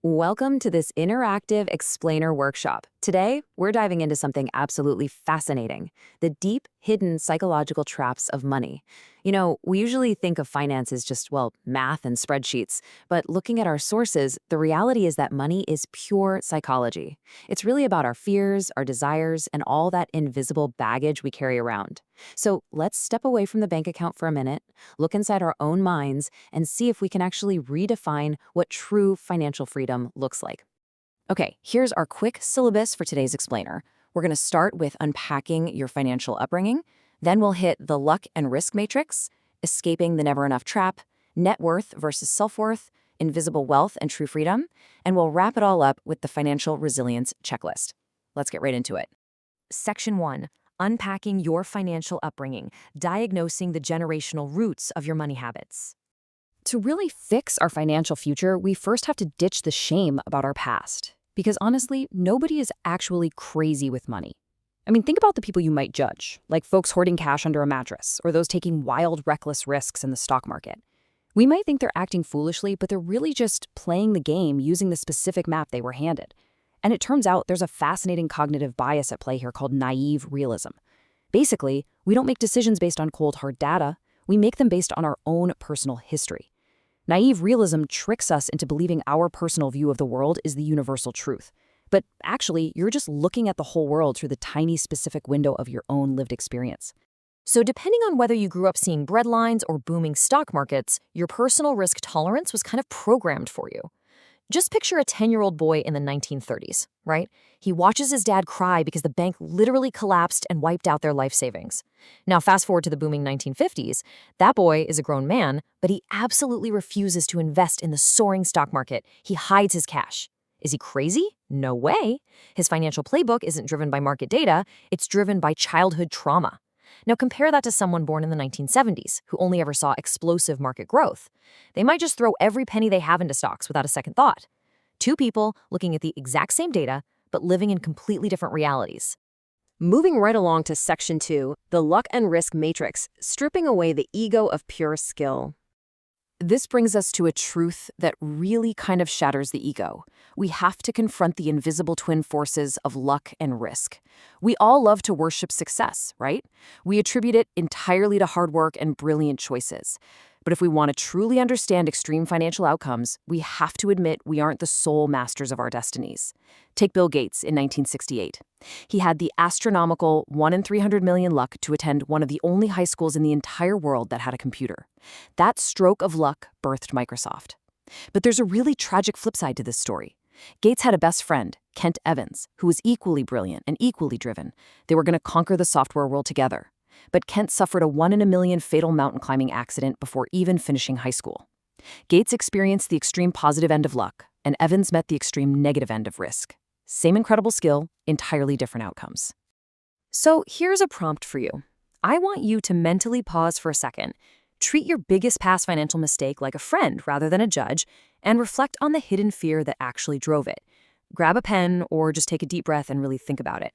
Welcome to this interactive explainer workshop. Today, we're diving into something absolutely fascinating, the deep, hidden psychological traps of money. We usually think of finance as just, math and spreadsheets, but looking at our sources, the reality is that money is pure psychology. It's really about our fears, our desires, and all that invisible baggage we carry around. So let's step away from the bank account for a minute, look inside our own minds, and see if we can actually redefine what true financial freedom looks like. Okay, here's our quick syllabus for today's explainer. We're going to start with unpacking your financial upbringing. Then we'll hit the luck and risk matrix, escaping the never enough trap, net worth versus self-worth, invisible wealth and true freedom, and we'll wrap it all up with the financial resilience checklist. Let's get right into it. Section 1. Unpacking your financial upbringing, diagnosing the generational roots of your money habits. To really fix our financial future, we first have to ditch the shame about our past. Because honestly, nobody is actually crazy with money. Think about the people you might judge, like folks hoarding cash under a mattress, or those taking wild, reckless risks in the stock market. We might think they're acting foolishly, but they're really just playing the game using the specific map they were handed. And it turns out there's a fascinating cognitive bias at play here called naive realism. Basically, we don't make decisions based on cold, hard data. We make them based on our own personal history. Naive realism tricks us into believing our personal view of the world is the universal truth. But actually, you're just looking at the whole world through the tiny specific window of your own lived experience. So depending on whether you grew up seeing breadlines or booming stock markets, your personal risk tolerance was kind of programmed for you. Just picture a 10-year-old boy in the 1930s, right? He watches his dad cry because the bank literally collapsed and wiped out their life savings. Now, fast forward to the booming 1950s, that boy is a grown man, but he absolutely refuses to invest in the soaring stock market. He hides his cash. Is he crazy? No way. His financial playbook isn't driven by market data, it's driven by childhood trauma. Now compare that to someone born in the 1970s who only ever saw explosive market growth. They might just throw every penny they have into stocks without a second thought. Two people looking at the exact same data, but living in completely different realities. Moving right along to Section 2, the luck and risk matrix, stripping away the ego of pure skill. This brings us to a truth that really kind of shatters the ego. We have to confront the invisible twin forces of luck and risk. We all love to worship success, right? We attribute it entirely to hard work and brilliant choices. But if we want to truly understand extreme financial outcomes, we have to admit we aren't the sole masters of our destinies. Take Bill Gates in 1968. He had the astronomical 1 in 300 million luck to attend one of the only high schools in the entire world that had a computer. That stroke of luck birthed Microsoft. But there's a really tragic flip side to this story. Gates had a best friend, Kent Evans, who was equally brilliant and equally driven. They were going to conquer the software world together. But Kent suffered a 1 in a million fatal mountain climbing accident before even finishing high school. Gates experienced the extreme positive end of luck, and Evans met the extreme negative end of risk. Same incredible skill, entirely different outcomes. So here's a prompt for you. I want you to mentally pause for a second, treat your biggest past financial mistake like a friend rather than a judge, and reflect on the hidden fear that actually drove it. Grab a pen or just take a deep breath and really think about it.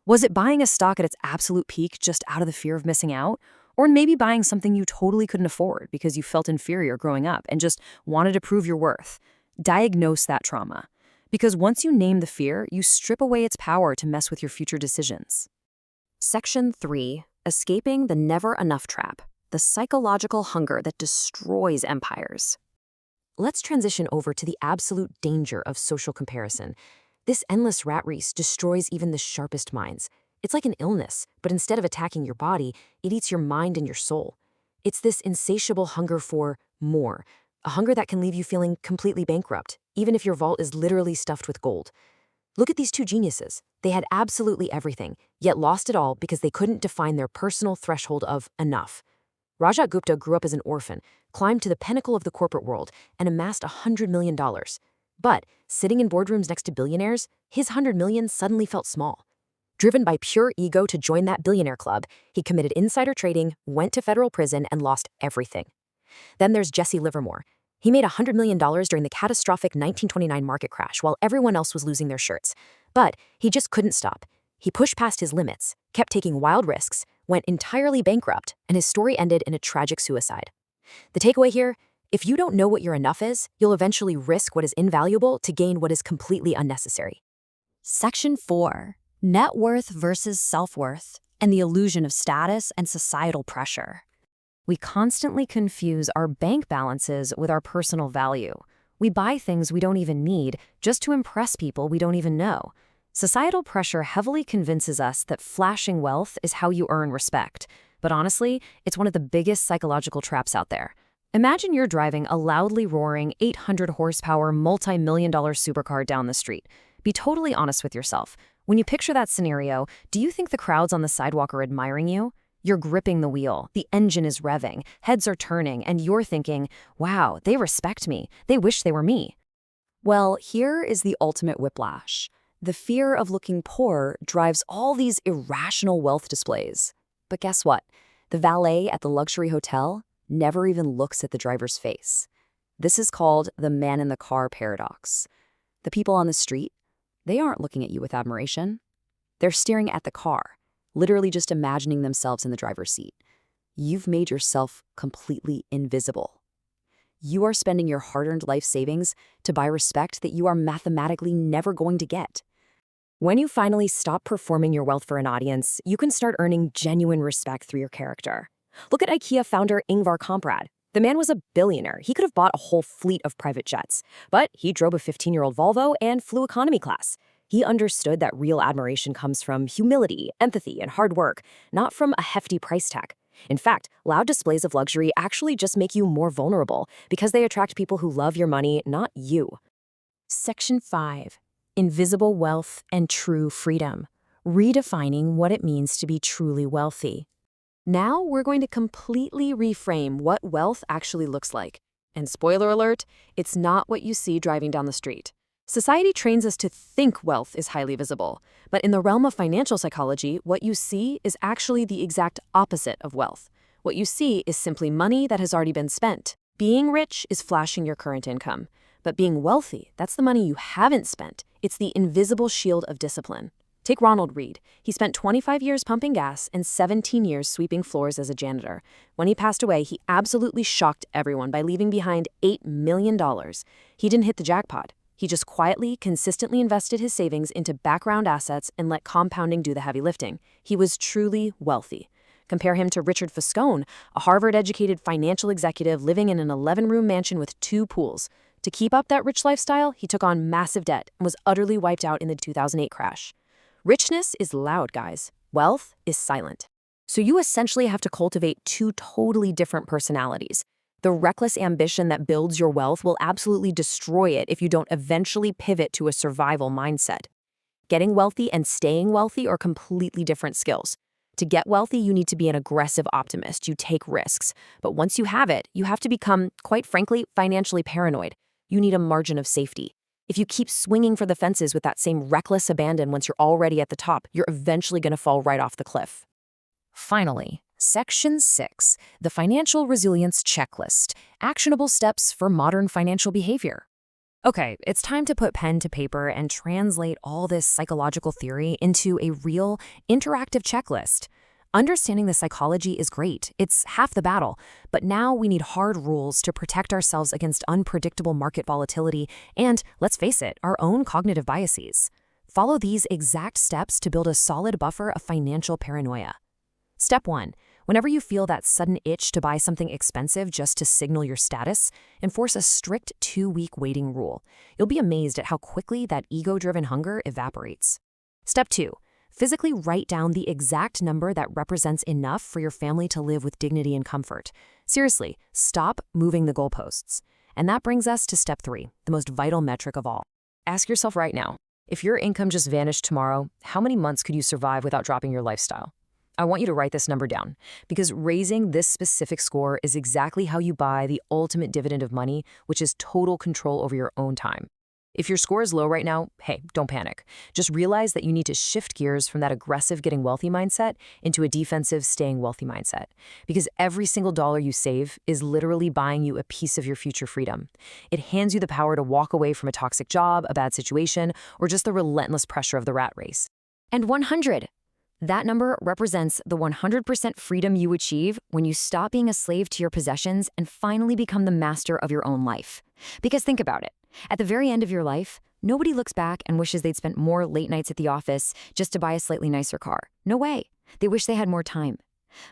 Was it buying a stock at its absolute peak just out of the fear of missing out? Or maybe buying something you totally couldn't afford because you felt inferior growing up and just wanted to prove your worth? Diagnose that trauma. Because once you name the fear, you strip away its power to mess with your future decisions. Section 3. Escaping the never enough trap. The psychological hunger that destroys empires. Let's transition over to the absolute danger of social comparison. This endless rat race destroys even the sharpest minds. It's like an illness, but instead of attacking your body, it eats your mind and your soul. It's this insatiable hunger for more, a hunger that can leave you feeling completely bankrupt, even if your vault is literally stuffed with gold. Look at these two geniuses. They had absolutely everything, yet lost it all because they couldn't define their personal threshold of enough. Rajat Gupta grew up as an orphan, climbed to the pinnacle of the corporate world, and amassed $100 million. But, sitting in boardrooms next to billionaires, his $100 million suddenly felt small. Driven by pure ego to join that billionaire club, he committed insider trading, went to federal prison, and lost everything. Then there's Jesse Livermore. He made $100 million during the catastrophic 1929 market crash while everyone else was losing their shirts. But he just couldn't stop. He pushed past his limits, kept taking wild risks, went entirely bankrupt, and his story ended in a tragic suicide. The takeaway here, If you don't know what your enough is, you'll eventually risk what is invaluable to gain what is completely unnecessary. Section 4. Net worth versus self-worth, and the illusion of status and societal pressure. We constantly confuse our bank balances with our personal value. We buy things we don't even need just to impress people we don't even know. Societal pressure heavily convinces us that flashing wealth is how you earn respect. But honestly, it's one of the biggest psychological traps out there. Imagine you're driving a loudly roaring 800-horsepower multi-million-dollar supercar down the street. Be totally honest with yourself. When you picture that scenario, do you think the crowds on the sidewalk are admiring you? You're gripping the wheel, the engine is revving, heads are turning, and you're thinking, wow, they respect me. They wish they were me. Well, here is the ultimate whiplash. The fear of looking poor drives all these irrational wealth displays. But guess what? The valet at the luxury hotel never even looks at the driver's face. This is called the man in the car paradox. The people on the street, they aren't looking at you with admiration. They're staring at the car, literally just imagining themselves in the driver's seat. You've made yourself completely invisible. You are spending your hard-earned life savings to buy respect that you are mathematically never going to get. When you finally stop performing your wealth for an audience, you can start earning genuine respect through your character. Look at IKEA founder Ingvar Kamprad. The man was a billionaire. He could have bought a whole fleet of private jets, but he drove a 15-year-old Volvo and flew economy class. He understood that real admiration comes from humility, empathy, and hard work, not from a hefty price tag. In fact, loud displays of luxury actually just make you more vulnerable because they attract people who love your money, not you. Section 5. Invisible wealth and true freedom. Redefining what it means to be truly wealthy. Now we're going to completely reframe what wealth actually looks like. And spoiler alert, it's not what you see driving down the street. Society trains us to think wealth is highly visible, but in the realm of financial psychology, what you see is actually the exact opposite of wealth. What you see is simply money that has already been spent. Being rich is flashing your current income, but being wealthy, that's the money you haven't spent. It's the invisible shield of discipline. Take Ronald Read. He spent 25 years pumping gas and 17 years sweeping floors as a janitor. When he passed away, he absolutely shocked everyone by leaving behind $8 million. He didn't hit the jackpot. He just quietly, consistently invested his savings into background assets and let compounding do the heavy lifting. He was truly wealthy. Compare him to Richard Foscone, a Harvard-educated financial executive living in an 11-room mansion with 2 pools. To keep up that rich lifestyle, he took on massive debt and was utterly wiped out in the 2008 crash. Richness is loud, guys. Wealth is silent. So you essentially have to cultivate 2 totally different personalities. The reckless ambition that builds your wealth will absolutely destroy it if you don't eventually pivot to a survival mindset. Getting wealthy and staying wealthy are completely different skills. To get wealthy, you need to be an aggressive optimist. You take risks. But once you have it, you have to become, quite frankly, financially paranoid. You need a margin of safety. If you keep swinging for the fences with that same reckless abandon once you're already at the top, you're eventually going to fall right off the cliff. Finally, Section 6, the Financial Resilience Checklist, actionable steps for modern financial behavior. Okay, it's time to put pen to paper and translate all this psychological theory into a real, interactive checklist. Understanding the psychology is great. It's half the battle. But now we need hard rules to protect ourselves against unpredictable market volatility and, let's face it, our own cognitive biases. Follow these exact steps to build a solid buffer of financial paranoia. Step 1. Whenever you feel that sudden itch to buy something expensive just to signal your status, enforce a strict 2-week waiting rule. You'll be amazed at how quickly that ego-driven hunger evaporates. Step 2. Physically write down the exact number that represents enough for your family to live with dignity and comfort. Seriously, stop moving the goalposts. And that brings us to step 3, the most vital metric of all. Ask yourself right now, if your income just vanished tomorrow, how many months could you survive without dropping your lifestyle? I want you to write this number down, because raising this specific score is exactly how you buy the ultimate dividend of money, which is total control over your own time. If your score is low right now, hey, don't panic. Just realize that you need to shift gears from that aggressive getting wealthy mindset into a defensive staying wealthy mindset. Because every single dollar you save is literally buying you a piece of your future freedom. It hands you the power to walk away from a toxic job, a bad situation, or just the relentless pressure of the rat race. And 100. That number represents the 100% freedom you achieve when you stop being a slave to your possessions and finally become the master of your own life. Because think about it. At the very end of your life, nobody looks back and wishes they'd spent more late nights at the office just to buy a slightly nicer car. No way. They wish they had more time.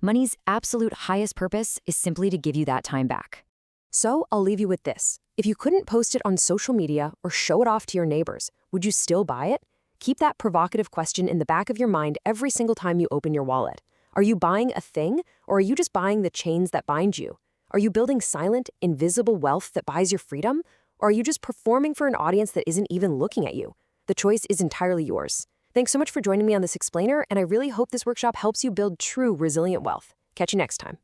Money's absolute highest purpose is simply to give you that time back. So I'll leave you with this. If you couldn't post it on social media or show it off to your neighbors, would you still buy it? Keep that provocative question in the back of your mind every single time you open your wallet. Are you buying a thing, or are you just buying the chains that bind you? Are you building silent, invisible wealth that buys your freedom? Or are you just performing for an audience that isn't even looking at you? The choice is entirely yours. Thanks so much for joining me on this explainer, and I really hope this workshop helps you build true, resilient wealth. Catch you next time.